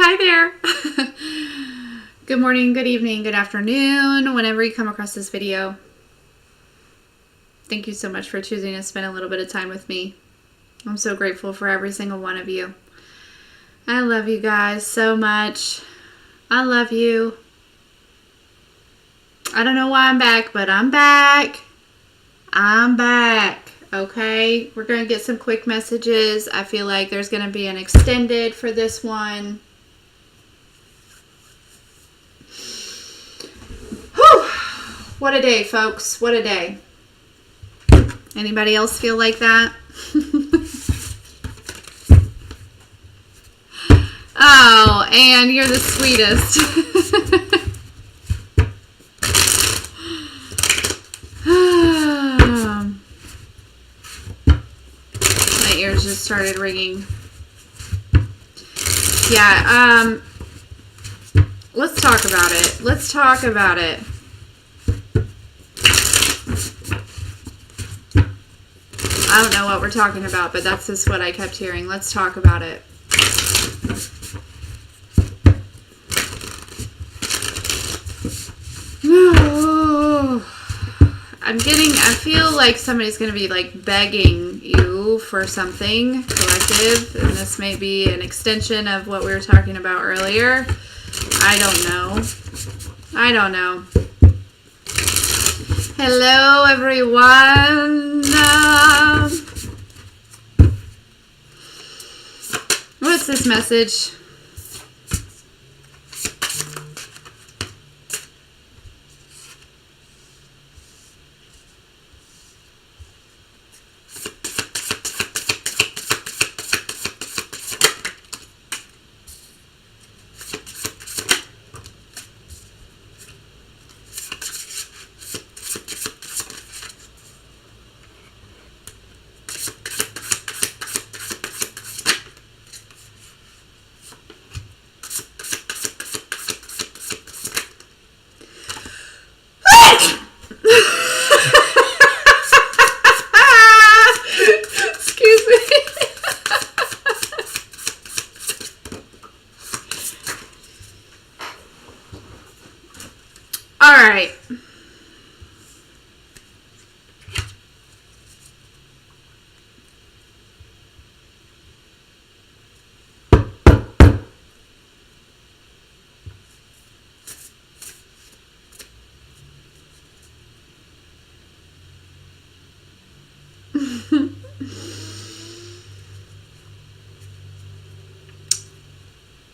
Hi there. Good morning, good evening, good afternoon, whenever you come across this video. Thank you so much for choosing to spend a little bit of time with me. I'm so grateful for every single one of you. I love you guys so much. I love you. I don't know why I'm back, but I'm back. I'm back. Okay, we're going to get some quick messages. I feel like there's going to be an extended for this one. Whew. What a day, folks. What a day. Anybody else feel like that? Oh, Anne, you're the sweetest. My ears just started ringing. Yeah, let's talk about it. Let's talk about it. I don't know what we're talking about, but that's just what I kept hearing. Let's talk about it. I feel like somebody's going to be like begging you for something collective, and this may be an extension of what we were talking about earlier. I don't know. Hello, everyone. What's this message? Excuse me. All right.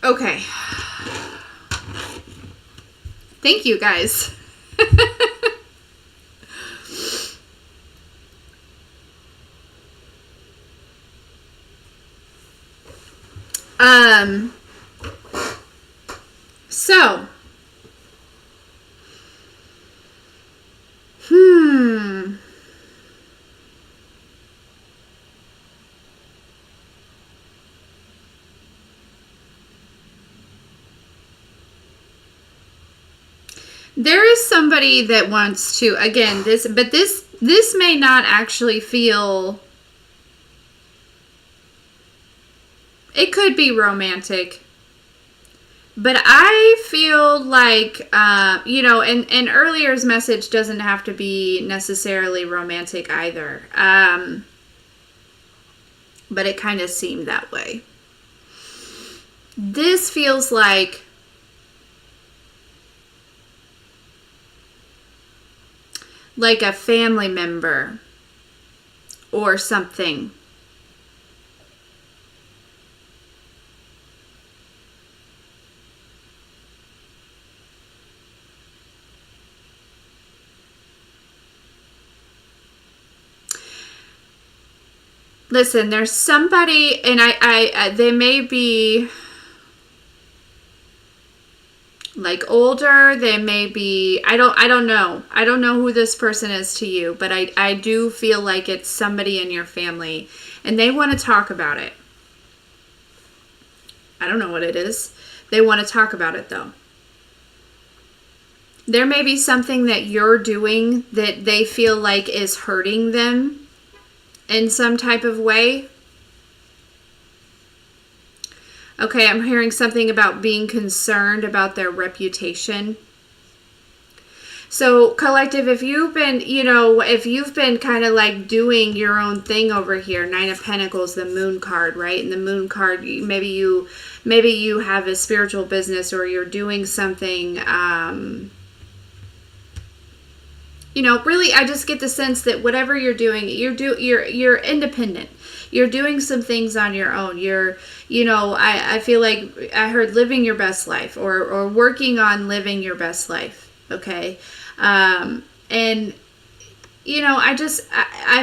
Okay. Thank you, guys. So. There is somebody that wants to, again, this may not actually feel, it could be romantic, but I feel like, and earlier's message doesn't have to be necessarily romantic either, but it kind of seemed that way. This feels like a family member or something. Listen, there's somebody, and I they may be like older, they may be, I don't know. I don't know who this person is to you, but I do feel like it's somebody in your family, and they want to talk about it. I don't know what it is. They want to talk about it, though. There may be something that you're doing that they feel like is hurting them in some type of way. Okay, I'm hearing something about being concerned about their reputation. So, collective, if you've been, if you've been kind of like doing your own thing over here, Nine of Pentacles, the Moon card, right? And the Moon card, maybe you have a spiritual business, or you're doing something, really, I just get the sense that whatever you're doing, you're independent. You're doing some things on your own. I feel like I heard living your best life, or working on living your best life. Okay. And I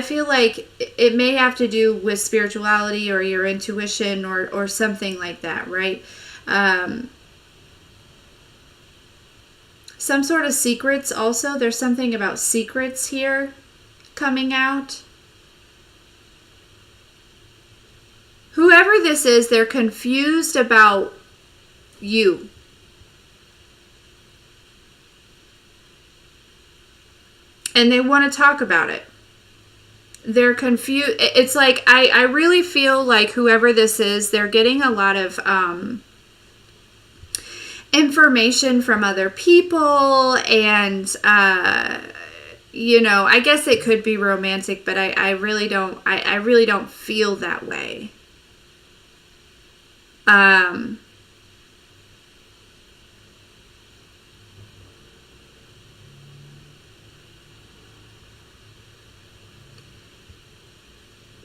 feel like it may have to do with spirituality or your intuition or something like that, right? Some sort of secrets also. There's something about secrets here coming out. Whoever this is, they're confused about you. And they want to talk about it. They're confused. It's like, I really feel like whoever this is, they're getting a lot of information from other people. And, I guess it could be romantic, but I really don't feel that way.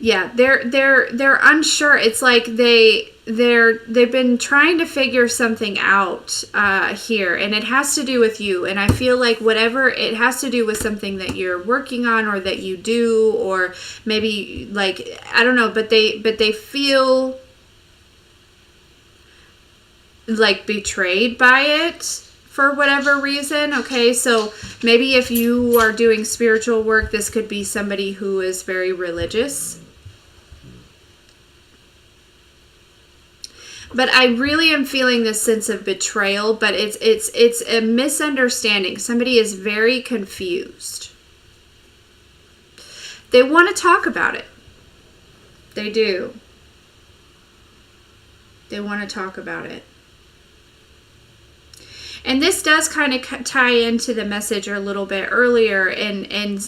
Yeah, they're unsure. It's like they've been trying to figure something out here, and it has to do with you. And I feel like whatever, it has to do with something that you're working on, or that you do, or maybe, like, I don't know, but they feel like betrayed by it for whatever reason. Okay, so maybe if you are doing spiritual work, this could be somebody who is very religious. But I really am feeling this sense of betrayal, but it's a misunderstanding. Somebody is very confused. They want to talk about it. They do. They want to talk about it. And this does kind of tie into the message a little bit earlier. And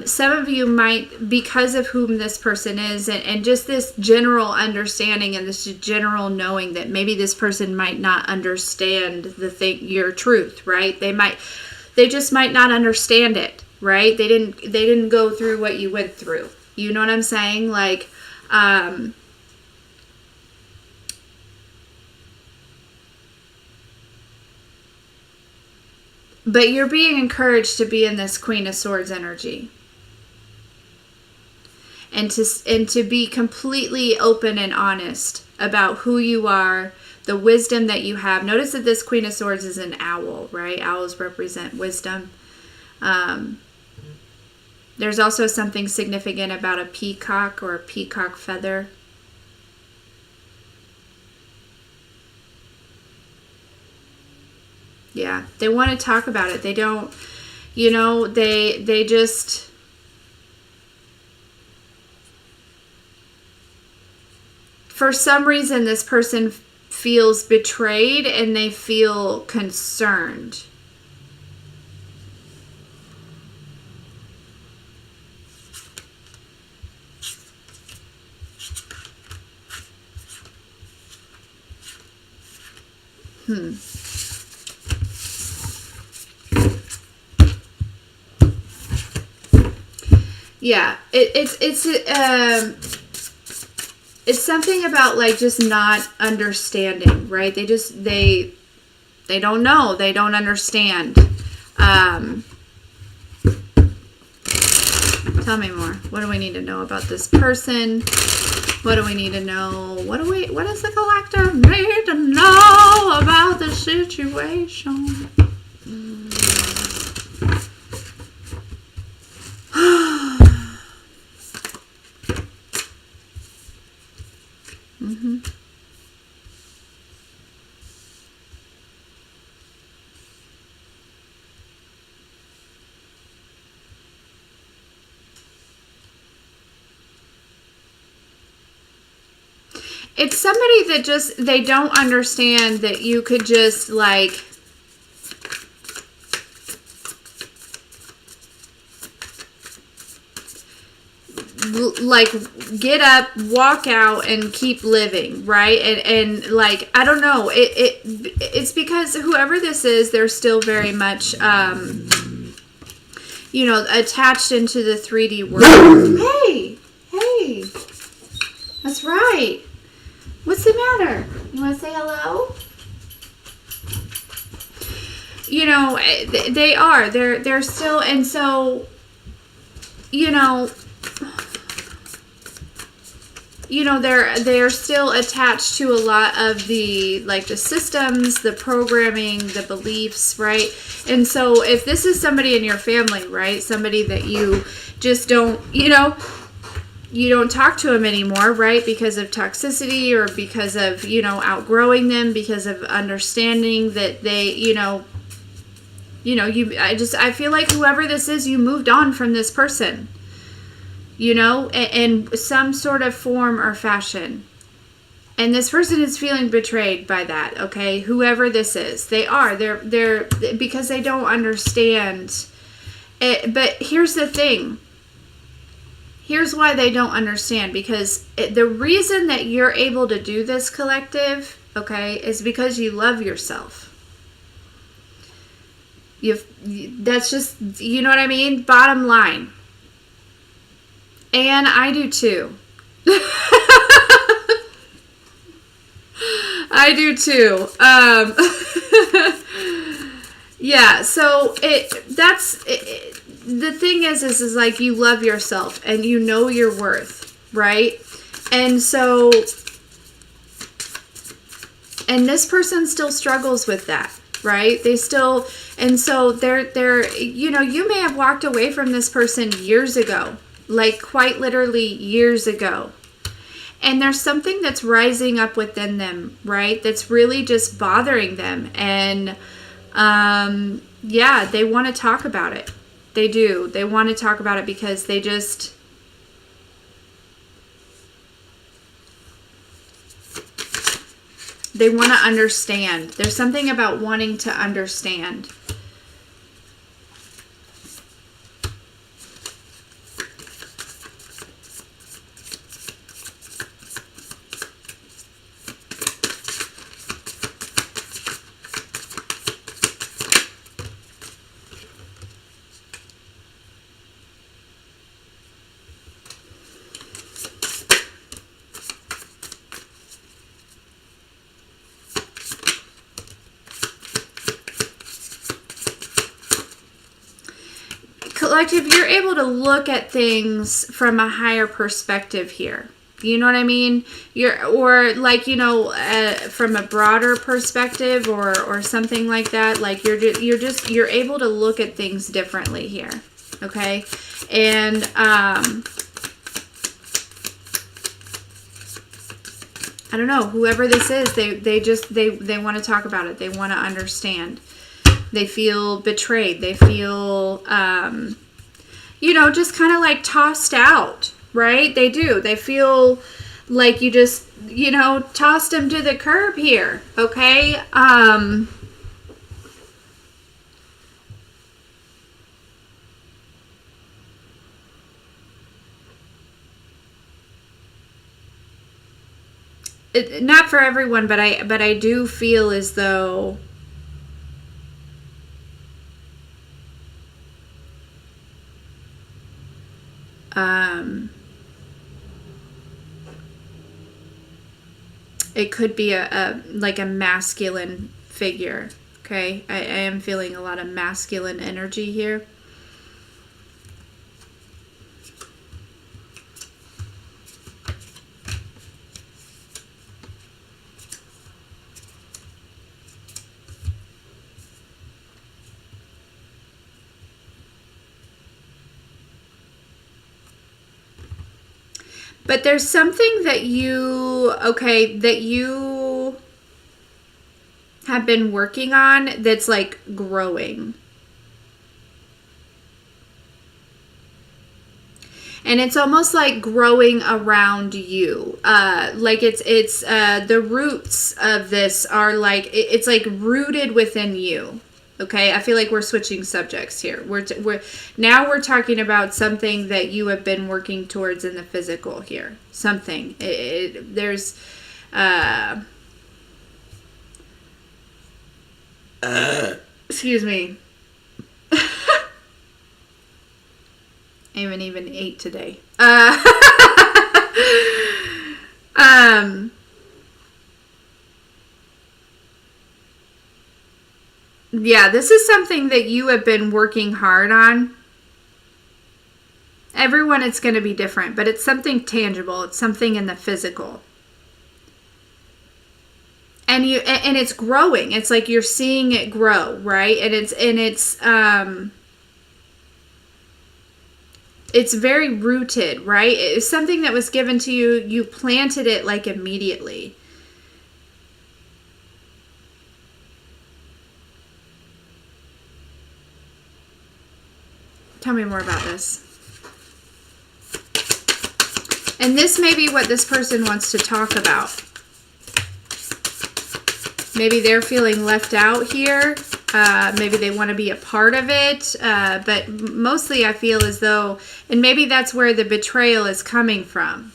some of you might, because of whom this person is, and just this general understanding and this general knowing that maybe this person might not understand your truth, right? They just might not understand it, right? They didn't go through what you went through. You know what I'm saying? Like, but you're being encouraged to be in this Queen of Swords energy. And to be completely open and honest about who you are, the wisdom that you have. Notice that this Queen of Swords is an owl, right? Owls represent wisdom. There's also something significant about a peacock or a peacock feather. Yeah, they want to talk about it. They don't, they just, for some reason, this person feels betrayed and they feel concerned. Yeah, it's something about, like, just not understanding, right? They don't know. They don't understand. Tell me more. What do we need to know about this person? What do we need to know? What does the collector need to know about the situation? it's somebody that just, they don't understand that you could just like, get up, walk out, and keep living, right? And like, I don't know, it's because whoever this is, they're still very much you know, attached into the 3D world. Hey, that's right. What's the matter? You want to say hello? You know, they are. They're still, and so, you know, they're still attached to a lot of the, like, the systems, the programming, the beliefs, right? And so if this is somebody in your family, right, somebody that you just don't, you know, you don't talk to them anymore, right, because of toxicity or because of, you know, outgrowing them, because of understanding that they, I feel like whoever this is, you moved on from this person. You know, in some sort of form or fashion. And this person is feeling betrayed by that, okay? Whoever this is. They're because they don't understand it. But here's the thing. Here's why they don't understand. Because the reason that you're able to do this, collective, okay, is because you love yourself. That's just, you know what I mean? Bottom line. And I do too. I do too. Yeah, so the thing is like, you love yourself and you know your worth, right? And so, and this person still struggles with that, right? They still, and so they're, you know, you may have walked away from this person years ago. Like, quite literally years ago. And there's something that's rising up within them, right? That's really just bothering them. And, yeah, they want to talk about it. They do. They want to talk about it because they just... they want to understand. There's something about wanting to understand. Collective, you're able to look at things from a higher perspective here. You know what I mean? Or like, you know, from a broader perspective or something like that. Like you're able to look at things differently here. Okay. And, I don't know, whoever this is, they want to talk about it. They want to understand. They feel betrayed. They feel, you know, just kind of like tossed out, right? They do. They feel like you just, you know, tossed them to the curb here, okay? Not for everyone, but I do feel as though it could be like a masculine figure. Okay, I am feeling a lot of masculine energy here. But there's something that you have been working on that's like growing. and it's almost like growing around you. Like it's the roots of this are like, it's like rooted within you. Okay, I feel like we're switching subjects here. Now we're talking about something that you have been working towards in the physical here. Something. There's excuse me. I haven't even ate today. Yeah, this is something that you have been working hard on. Everyone, it's going to be different, but it's something tangible. It's something in the physical. And it's growing. It's like you're seeing it grow, right? And it's very rooted, right? It's something that was given to you. You planted it like immediately. Tell me more about this. And this may be what this person wants to talk about. Maybe they're feeling left out here. Maybe they want to be a part of it. But mostly I feel as though, and maybe that's where the betrayal is coming from.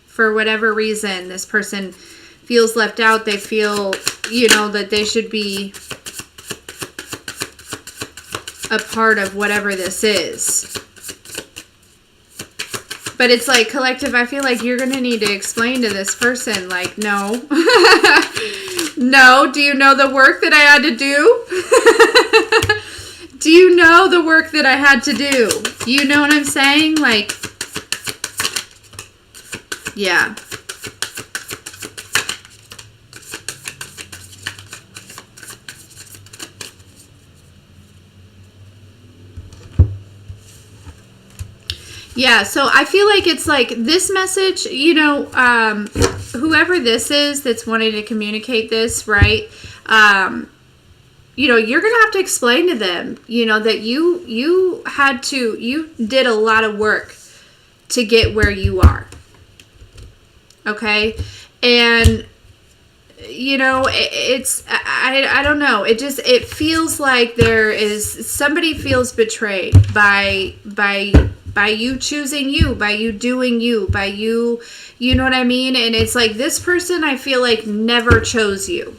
For whatever reason, this person feels left out. They feel, that they should be a part of whatever this is. But it's like, collective, I feel like you're going to need to explain to this person, like, no. No, do you know the work that I had to do? Do you know the work that I had to do? You know what I'm saying? Like, yeah. Yeah, so I feel like it's like this message, whoever this is that's wanting to communicate this, right? You're going to have to explain to them, that you did a lot of work to get where you are. Okay? And, I don't know. It feels like somebody feels betrayed by you choosing you, by you doing you, by you, you know what I mean? And it's like this person, I feel like, never chose you.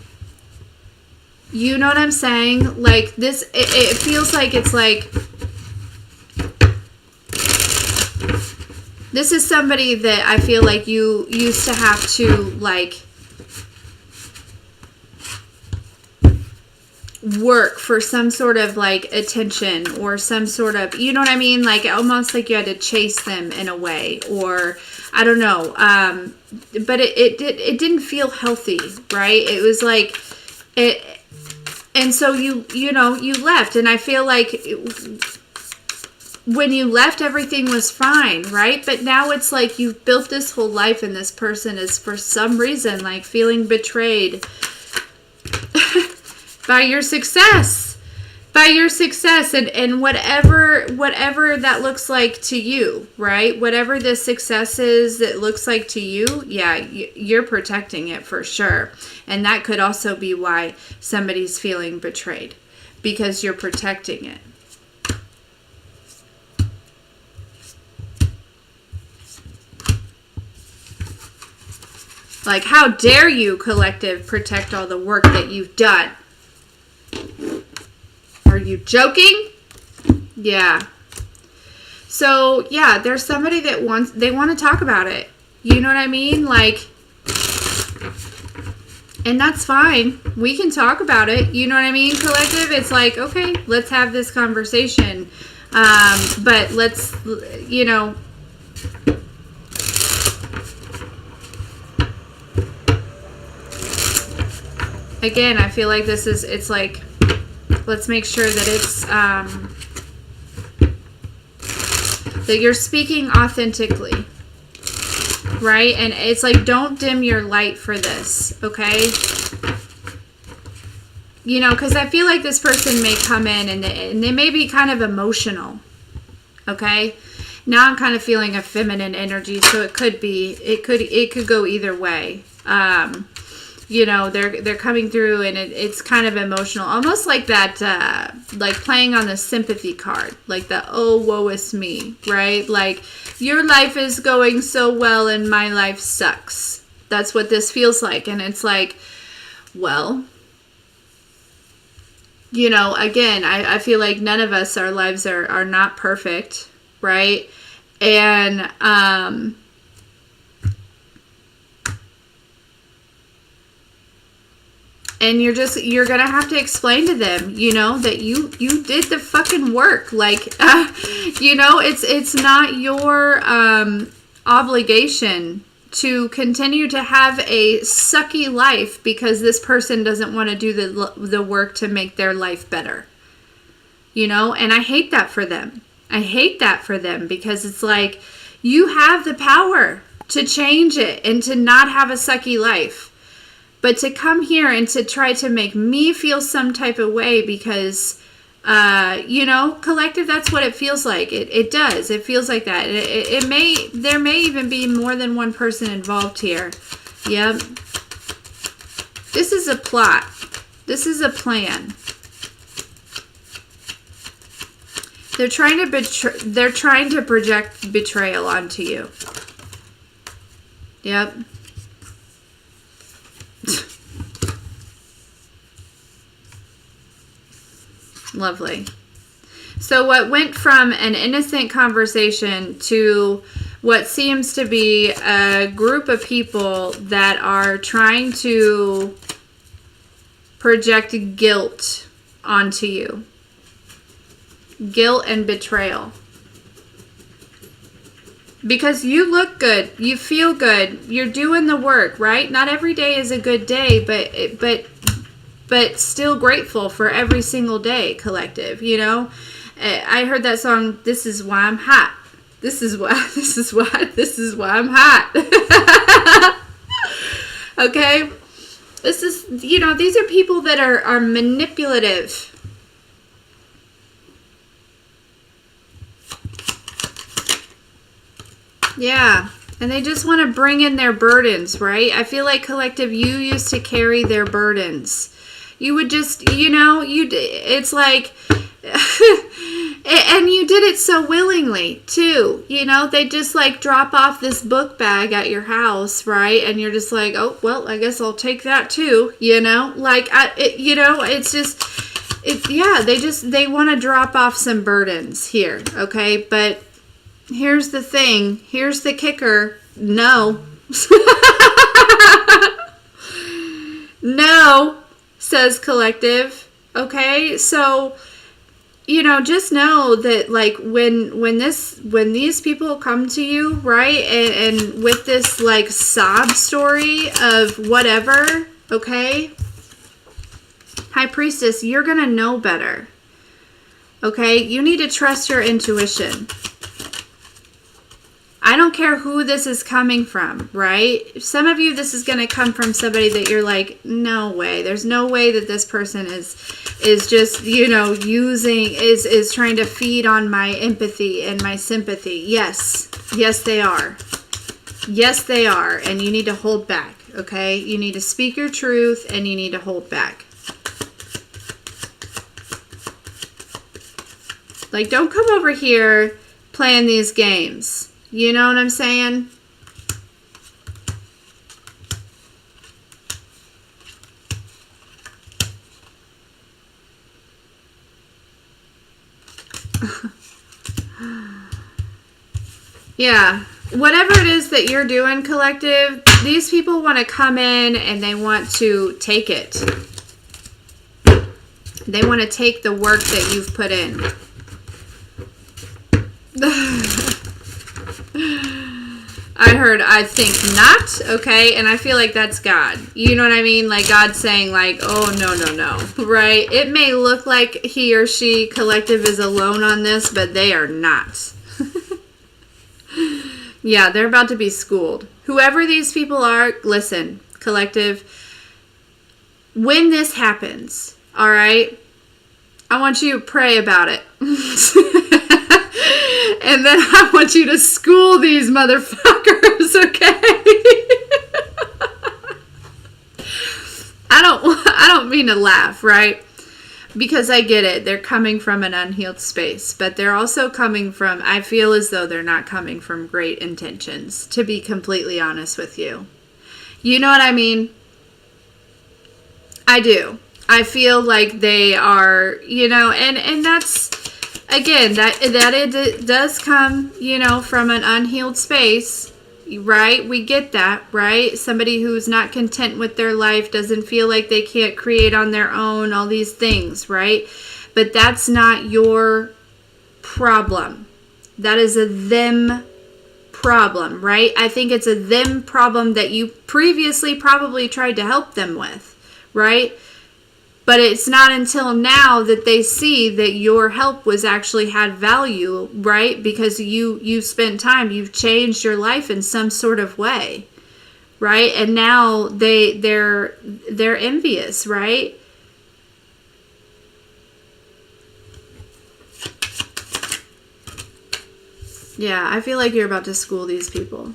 You know what I'm saying? Like this, it feels like it's like, this is somebody that I feel like you used to have to, like, work for some sort of like attention or some sort of, you know what I mean? Like almost like you had to chase them in a way, or I don't know. But it didn't feel healthy, right? It was like it, and so you left, and I feel like when you left, everything was fine, right? But now it's like you've built this whole life, and this person is for some reason like feeling betrayed by your success, and whatever that looks like to you, right? Whatever the success is that looks like to you, yeah, you're protecting it for sure. And that could also be why somebody's feeling betrayed, because you're protecting it. Like, how dare you, collective, protect all the work that you've done? Are you joking? Yeah. So, yeah, there's somebody that want to talk about it. You know what I mean? Like, and that's fine. We can talk about it. You know what I mean, collective? It's like, okay, let's have this conversation. But let's, again, I feel like it's like, let's make sure that it's, that you're speaking authentically, right? And it's like, don't dim your light for this, okay? Because I feel like this person may come in and they may be kind of emotional, okay? Now I'm kind of feeling a feminine energy, so it could go either way. You know, they're coming through, and it's kind of emotional, almost like that, like playing on the sympathy card, like the oh woe is me, right? Like, your life is going so well and my life sucks. That's what this feels like. And it's like, well, you know, again, I feel like none of us, our lives are not perfect, right? And and you're gonna have to explain to them, you know, that you did the fucking work. Like, you know, it's not your obligation to continue to have a sucky life because this person doesn't want to do the work to make their life better. You know, and I hate that for them. I hate that for them because it's like, you have the power to change it and to not have a sucky life. But to come here and to try to make me feel some type of way because, you know, collective, that's what it feels like. It does. It feels like that. There may even be more than one person involved here. Yep. This is a plot. This is a plan. They're trying to project betrayal onto you. Yep. Lovely. So what went from an innocent conversation to what seems to be a group of people that are trying to project guilt onto you. Guilt and betrayal. Because you look good, you feel good, you're doing the work, right? Not every day is a good day, but still grateful for every single day, collective, you know? I heard that song, This Is Why I'm Hot. This is why I'm hot. Okay? This is, you know, these are people that are manipulative. Yeah. And they just want to bring in their burdens, right? I feel like, collective, you used to carry their burdens. You would just, you know, it's like, and you did it so willingly, too. You know, they just, like, drop off this book bag at your house, right? And you're just like, oh, well, I guess I'll take that, too, you know? Like, you know, it's just, yeah, they want to drop off some burdens here, okay? But here's the thing. Here's the kicker. No. No, says collective. Okay? So, you know, just know that, like, when these people come to you, right? And with this, like, sob story of whatever, okay? High Priestess, you're going to know better. Okay? You need to trust your intuition. I don't care who this is coming from, right? Some of you, this is going to come from somebody that you're like, no way. There's no way that this person is just, you know, is trying to feed on my empathy and my sympathy. Yes. Yes, they are. Yes, they are. And you need to hold back, okay? You need to speak your truth and you need to hold back. Like, don't come over here playing these games. You know what I'm saying? Yeah. Whatever it is that you're doing, collective, these people want to come in and they want to take it. They want to take the work that you've put in. I heard, I think not, okay? And I feel like that's God. You know what I mean? Like, God's saying, like, oh, no, right? It may look like he or she, collective, is alone on this, but they are not. Yeah, they're about to be schooled. Whoever these people are, listen, collective, when this happens, all right, I want you to pray about it. And then I want you to school these motherfuckers, okay? I don't mean to laugh, right? Because I get it. They're coming from an unhealed space, but they're also coming from, I feel as though they're not coming from great intentions, to be completely honest with you. You know what I mean? I do. I feel like they are, and that's, again, that it does come, from an unhealed space, right? We get that, right? Somebody who's not content with their life, doesn't feel like they can't create on their own, all these things, right? But that's not your problem. That is a them problem, right? I think it's a them problem that you previously probably tried to help them with, right? But it's not until now that they see that your help was actually had value, right? Because you spent time, you've changed your life in some sort of way, right? And now they're envious, right? Yeah, I feel like you're about to school these people.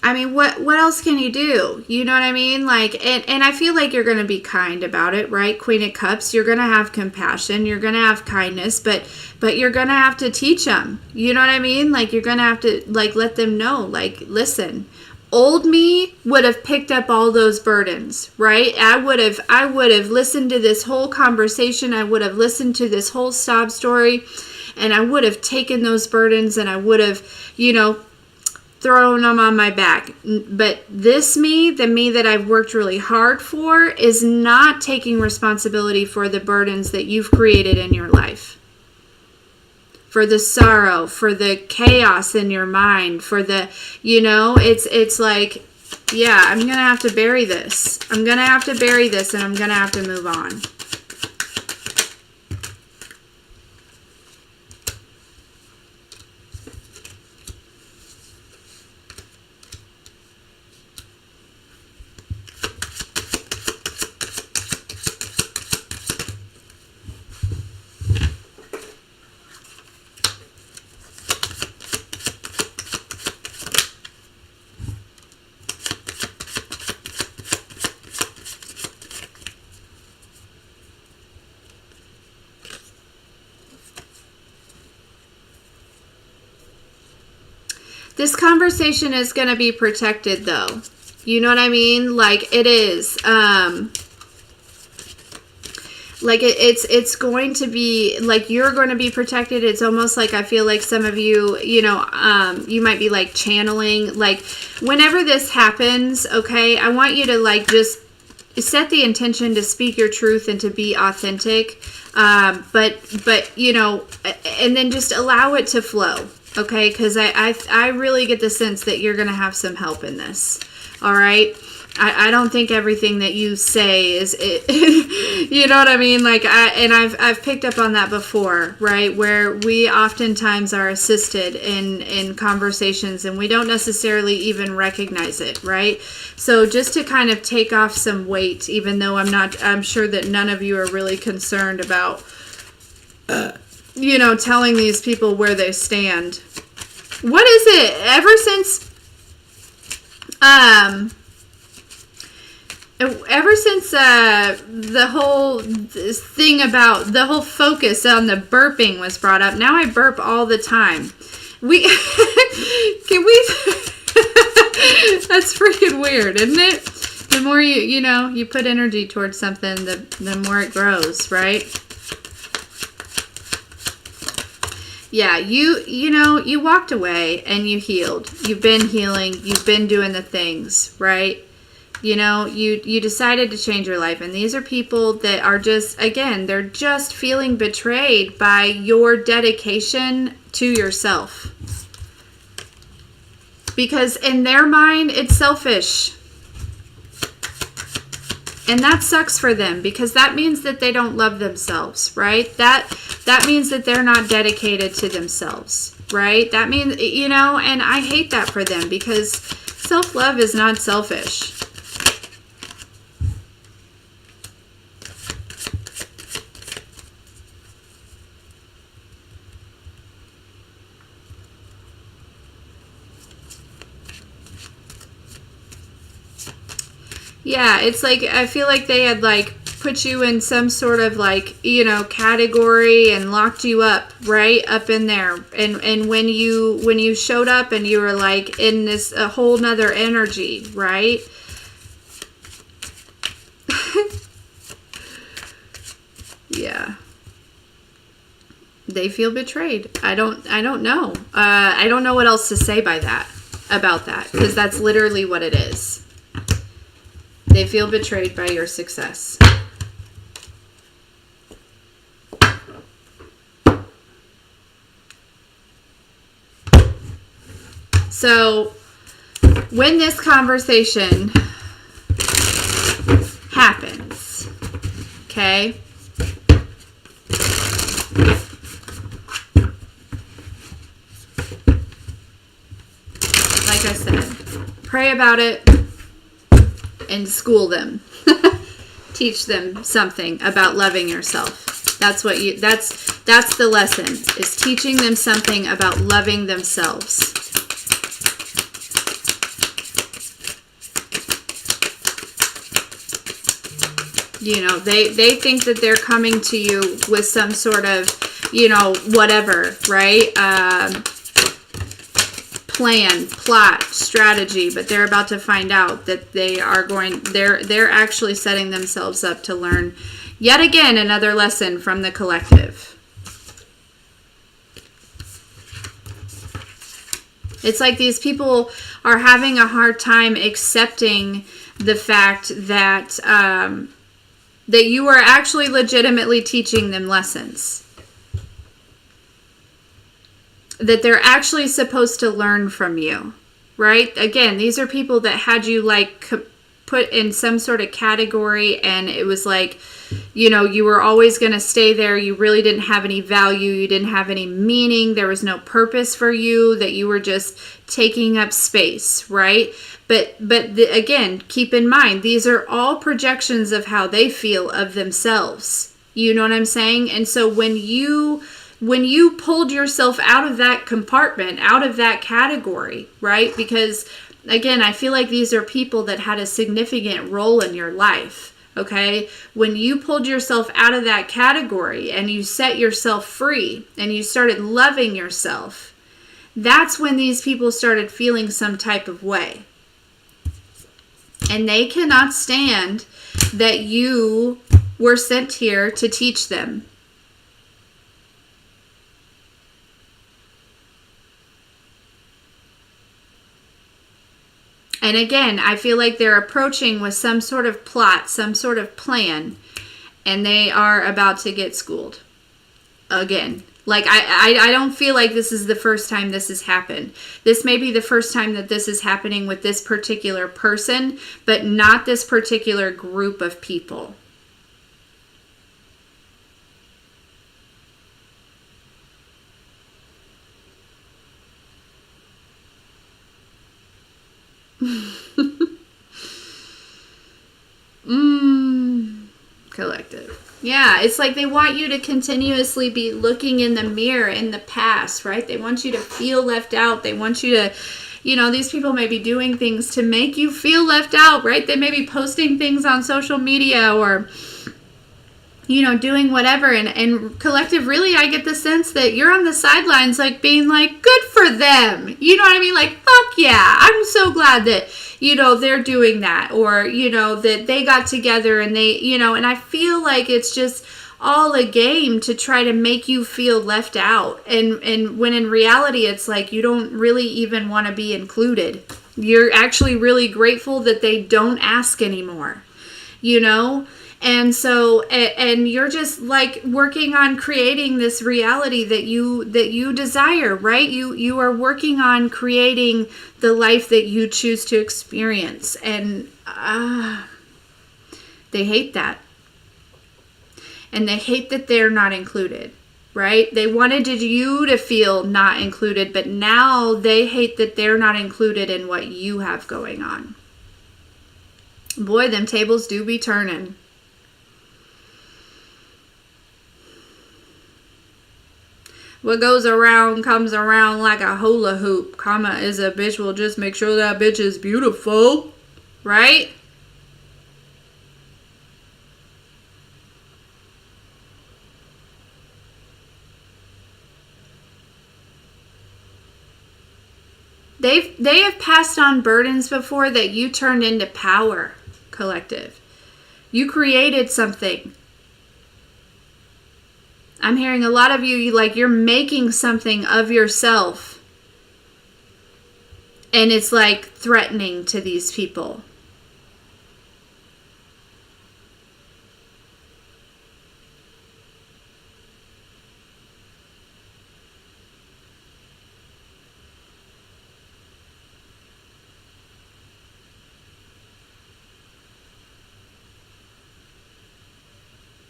I mean, what else can you do? You know what I mean? Like, and I feel like you're going to be kind about it, right? Queen of Cups, you're going to have compassion, you're going to have kindness, but you're going to have to teach them. You know what I mean? Like, you're going to have to, like, let them know, like, listen, old me would have picked up all those burdens, right? I would have listened to this whole conversation. I would have listened to this whole sob story, and I would have taken those burdens, and I would have, throwing them on my back. But this me, the me that I've worked really hard for, is not taking responsibility for the burdens that you've created in your life. For the sorrow, for the chaos in your mind, for the, it's like, yeah, I'm going to have to bury this. I'm going to have to bury this, and I'm going to have to move on. This conversation is going to be protected, though. You know what I mean? Like, it is. Like, it's going to be, like, you're going to be protected. It's almost like I feel like some of you, you might be, like, channeling. Like, whenever this happens, okay, I want you to, like, just set the intention to speak your truth and to be authentic. But and then just allow it to flow. Okay, because I really get the sense that you're going to have some help in this. All right? I don't think everything that you say is, you know what I mean? Like, I've picked up on that before, right? Where we oftentimes are assisted in conversations and we don't necessarily even recognize it, right? So just to kind of take off some weight, even though I'm sure that none of you are really concerned about, telling these people where they stand. What is it? Ever since the whole thing about the whole focus on the burping was brought up, now I burp all the time. Can we? That's freaking weird, isn't it? The more you put energy towards something, the more it grows, right? Yeah, you walked away and you healed. You've been healing. You've been doing the things, right? You decided to change your life. And these are people that are just, again, they're just feeling betrayed by your dedication to yourself. Because in their mind, it's selfish. And that sucks for them because that means that they don't love themselves, right? That means that they're not dedicated to themselves, right? That means, and I hate that for them because self-love is not selfish. Yeah, it's like I feel like they had like put you in some sort of like, you know, category and locked you up right up in there. And when you showed up and you were like in this a whole nother energy, right? Yeah. They feel betrayed. I don't know. I don't know what else to say about that, because that's literally what it is. They feel betrayed by your success. So, when this conversation happens, okay? Like I said, pray about it and school them. Teach them something about loving yourself. That's the lesson, is teaching them something about loving themselves. You know, they think that they're coming to you with some sort of, you know, whatever, right? Plan, plot, strategy, but they're about to find out that they're actually setting themselves up to learn yet again another lesson from the collective. It's like these people are having a hard time accepting the fact that that you are actually legitimately teaching them lessons. That they're actually supposed to learn from you, right? Again, these are people that had you like put in some sort of category, and it was like, you know, you were always going to stay there. You really didn't have any value. You didn't have any meaning. There was no purpose for you, that you were just taking up space, right? But again, keep in mind, these are all projections of how they feel of themselves. You know what I'm saying? And so when you pulled yourself out of that compartment, out of that category, right? Because again, I feel like these are people that had a significant role in your life. Okay, when you pulled yourself out of that category and you set yourself free and you started loving yourself, that's when these people started feeling some type of way. And they cannot stand that you were sent here to teach them. And again, I feel like they're approaching with some sort of plot, some sort of plan, and they are about to get schooled again. Like, I don't feel like this is the first time this has happened. This may be the first time that this is happening with this particular person, but not this particular group of people. Collective. Yeah, it's like they want you to continuously be looking in the mirror in the past, right? They want you to feel left out. They want you to, you know, these people may be doing things to make you feel left out, right? They may be posting things on social media or, you know, doing whatever. And collective, really, I get the sense that you're on the sidelines, like being like, good for them. You know what I mean? Like, fuck yeah. I'm so glad that, you know, they're doing that, or, you know, that they got together and they, you know, and I feel like it's just all a game to try to make you feel left out. And when in reality, it's like you don't really even want to be included. You're actually really grateful that they don't ask anymore, you know? And so, and you're just like working on creating this reality that you desire, right? You are working on creating the life that you choose to experience. And they hate that. And they hate that they're not included, right? They wanted you to feel not included, but now they hate that they're not included in what you have going on. Boy, them tables do be turning. What goes around comes around like a hula hoop. Karma is a bitch will just make sure that bitch is beautiful. Right? They have passed on burdens before that you turned into power, collective. You created something. I'm hearing a lot of you, like you're making something of yourself. And it's like threatening to these people.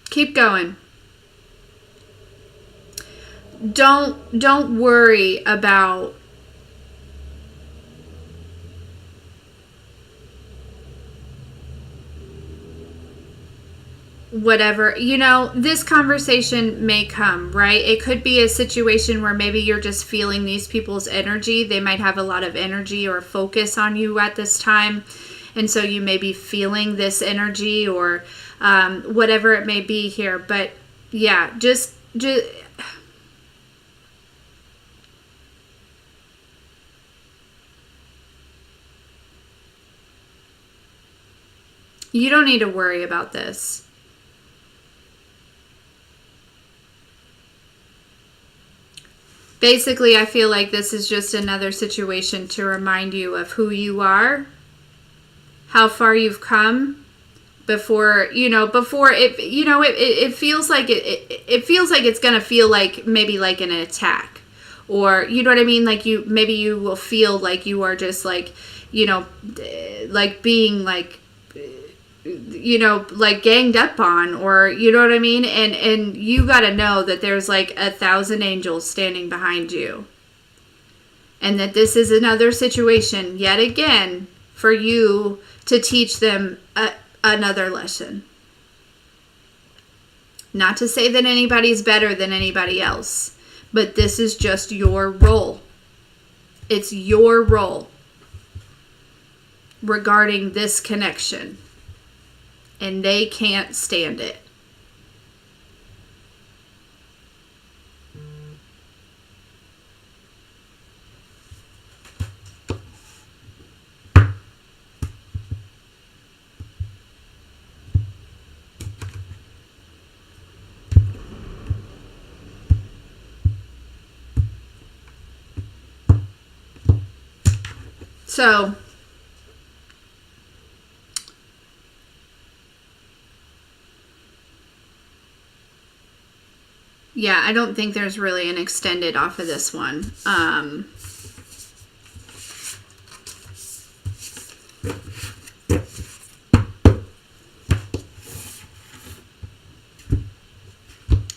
Keep going. Don't worry about whatever, this conversation may come, right? It could be a situation where maybe you're just feeling these people's energy. They might have a lot of energy or focus on you at this time. And so you may be feeling this energy or whatever it may be here. But yeah, just you don't need to worry about this. Basically, I feel like this is just another situation to remind you of who you are, how far you've come before it feels like it feels like it's going to feel like maybe like an attack, or you know what I mean? Like maybe you will feel like you are just like, like being like, like ganged up on, or you know what I mean? And you got to know that there's like 1,000 angels standing behind you. And that this is another situation, yet again, for you to teach them another lesson. Not to say that anybody's better than anybody else, but this is just your role. It's your role regarding this connection. And they can't stand it. So, yeah, I don't think there's really an extended off of this one.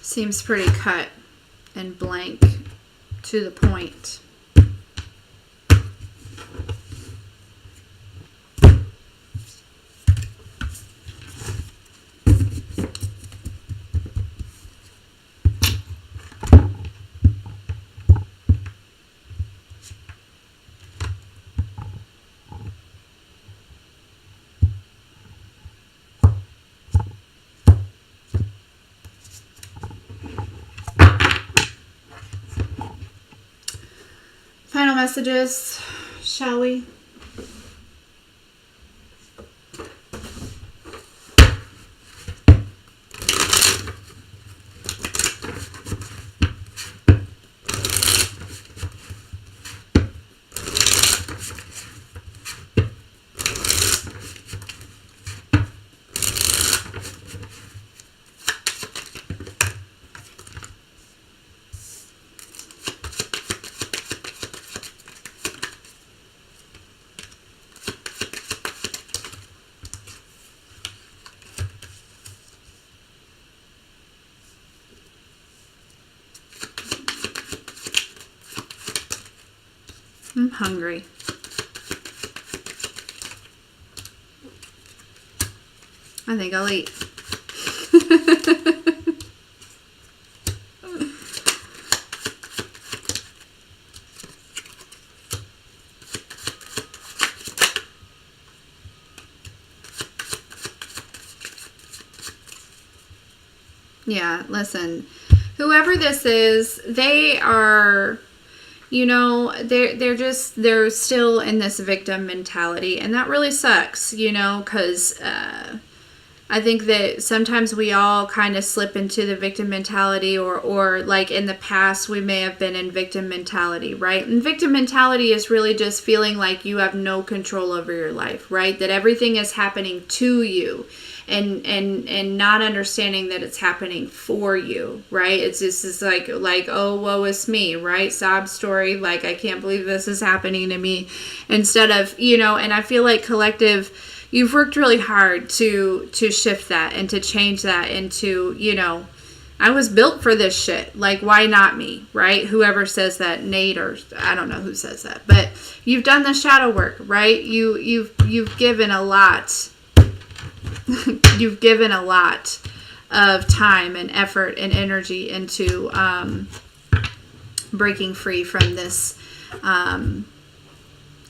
Seems pretty cut and blank to the point. Final messages, shall we? I'm hungry. I think I'll eat. Yeah, listen, whoever this is, they are you know, they're still in this victim mentality, and that really sucks, you know, because I think that sometimes we all kind of slip into the victim mentality, or like in the past we may have been in victim mentality, right? And victim mentality is really just feeling like you have no control over your life, right? That everything is happening to you, and not understanding that it's happening for you, right? It's just this like oh, woe is me, right? Sob story, like I can't believe this is happening to me, instead of, you know. And I feel like collective, you've worked really hard to shift that and to change that into, you know, I was built for this shit. Like, why not me, right? Whoever says that, Nate, or I don't know who says that, but you've done the shadow work, right? You've given a lot. You've given a lot of time and effort and energy into breaking free from this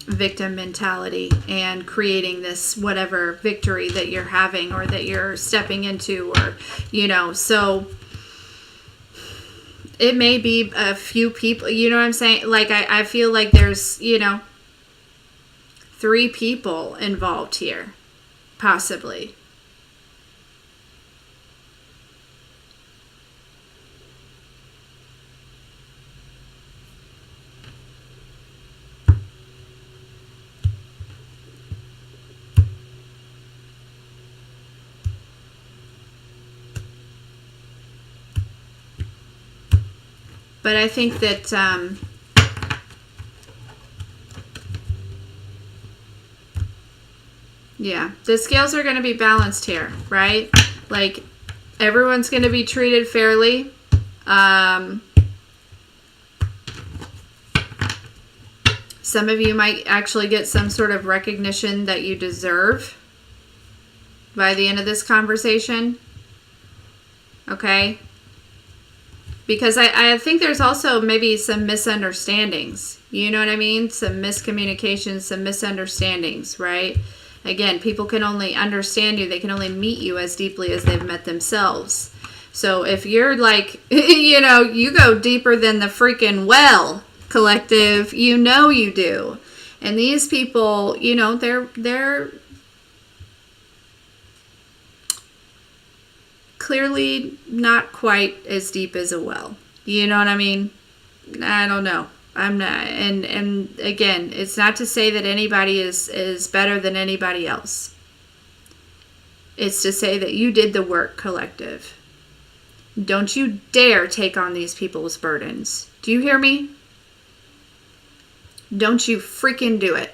victim mentality and creating this whatever victory that you're having or that you're stepping into, or, you know. So it may be a few people, you know what I'm saying? Like, I feel like there's, you know, 3 people involved here, possibly. But I think that yeah, the scales are going to be balanced here, right? Like, everyone's going to be treated fairly. Some of you might actually get some sort of recognition that you deserve by the end of this conversation. Okay? Because I think there's also maybe some misunderstandings. You know what I mean? Some miscommunications, some misunderstandings, right? Again, people can only understand you. They can only meet you as deeply as they've met themselves. So if you're like, you know, you go deeper than the freaking well, collective, you know you do. And these people, you know, they're clearly not quite as deep as a well. You know what I mean? I don't know. I'm not, and again, it's not to say that anybody is better than anybody else. It's to say that you did the work, collective. Don't you dare take on these people's burdens. Do you hear me? Don't you freaking do it.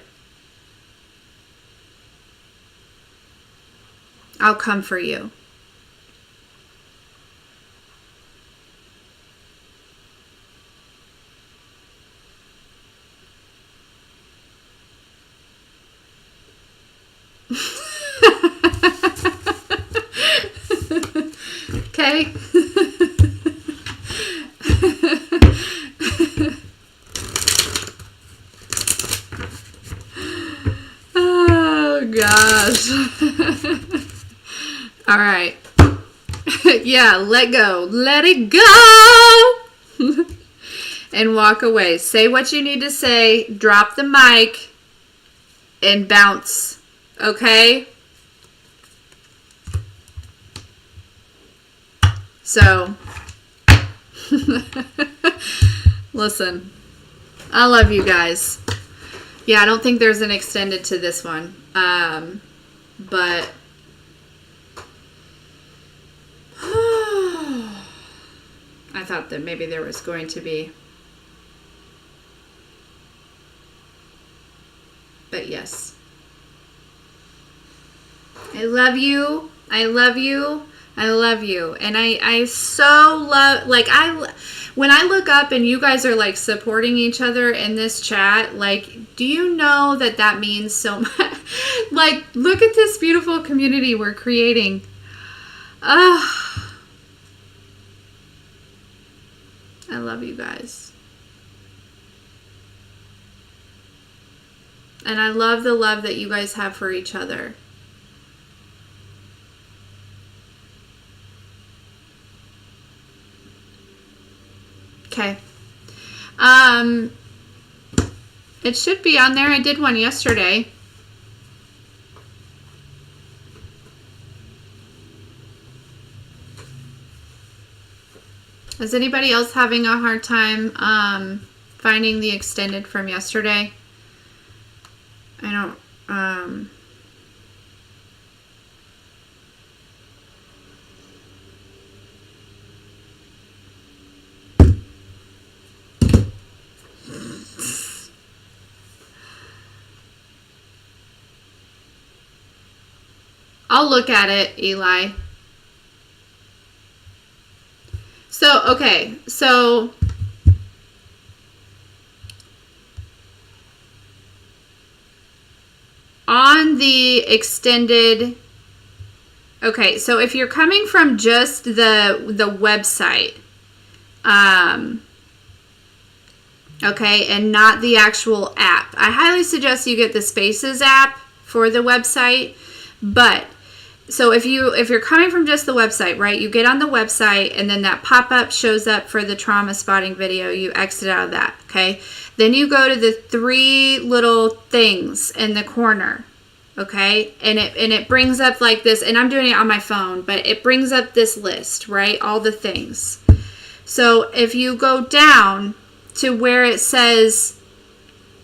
I'll come for you. Okay? Oh, gosh. All right. Yeah, let go. Let it go! And walk away. Say what you need to say. Drop the mic. And bounce. Okay? So, listen, I love you guys. Yeah, I don't think there's an extended to this one. But I thought that maybe there was going to be. But yes. I love you. I love you. I love you. And I so love, like, when I look up and you guys are like supporting each other in this chat, like, do you know that that means so much? Like, look at this beautiful community we're creating. I love you guys. And I love the love that you guys have for each other. Okay. It should be on there. I did one yesterday. Is anybody else having a hard time finding the extended from yesterday? I don't... I'll look at it, Eli. So, okay. So, on the extended... Okay, so if you're coming from just the website, okay, and not the actual app, I highly suggest you get the Spaces app for the website. But so if you're coming from just the website, right, you get on the website and then that pop-up shows up for the trauma spotting video, you exit out of that, okay? Then you go to the 3 little things in the corner, okay? And it brings up like this, and I'm doing it on my phone, but it brings up this list, right? All the things. So if you go down to where it says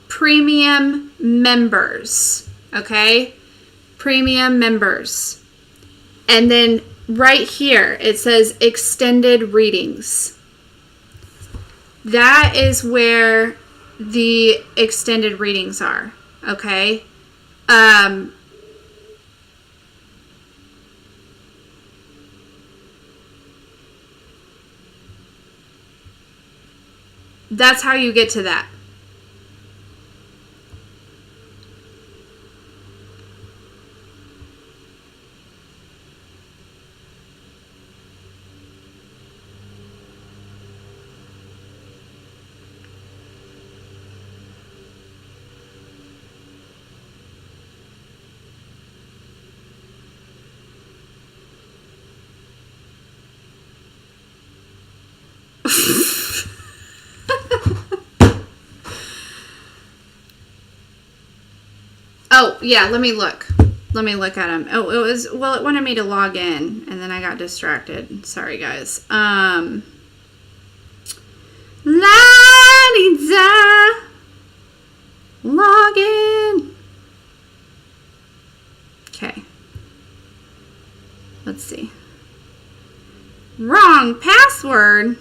premium members, okay? Premium members. And then right here, it says extended readings. That is where the extended readings are, okay? That's how you get to that. Oh, yeah, let me look. Let me look at them. Oh, it wanted me to log in, and then I got distracted. Sorry, guys. La-di-da. Log in. Okay. Let's see. Wrong password.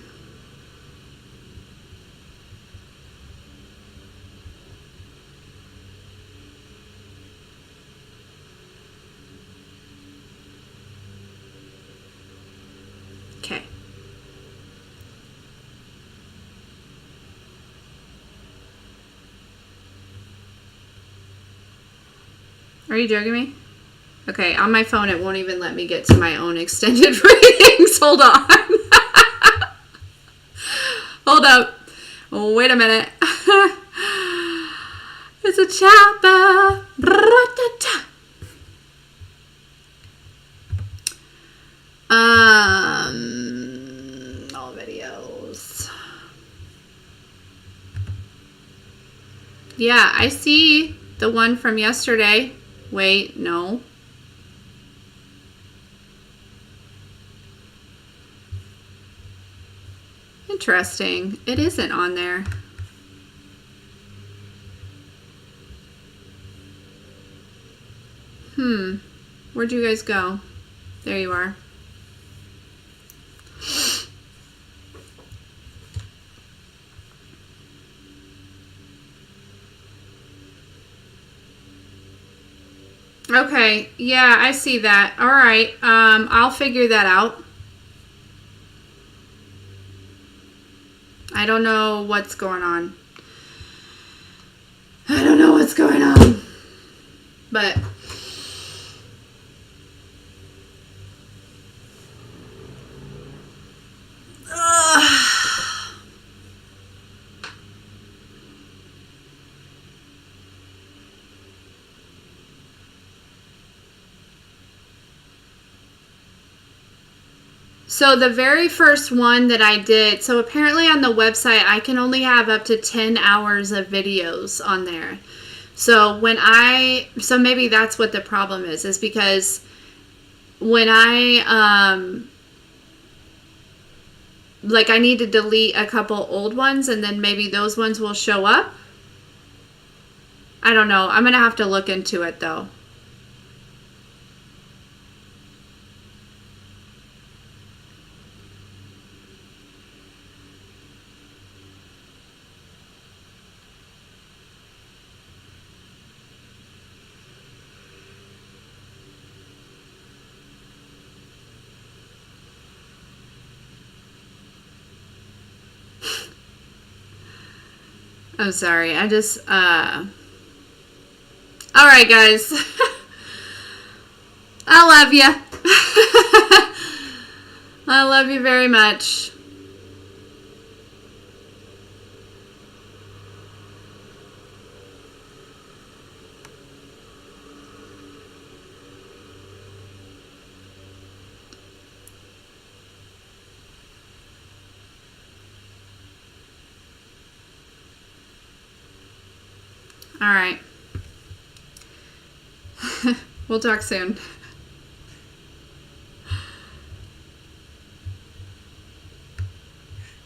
Okay. Are you joking me? Okay, on my phone it won't even let me get to my own extended readings. Hold on. Hold up. Wait a minute. It's a chopper. All videos. Yeah, I see the one from yesterday. Wait, no. Interesting. It isn't on there. Where'd you guys go? There you are. Okay, yeah, I see that. All right, I'll figure that out. I don't know what's going on. I don't know what's going on. But So the very first one that I did, so apparently on the website, I can only have up to 10 hours of videos on there. So so maybe that's what the problem is because when I need to delete a couple old ones and then maybe those ones will show up. I don't know. I'm going to have to look into it though. I'm sorry. I just, all right, guys. I love you. I love you very much. All right. We'll talk soon.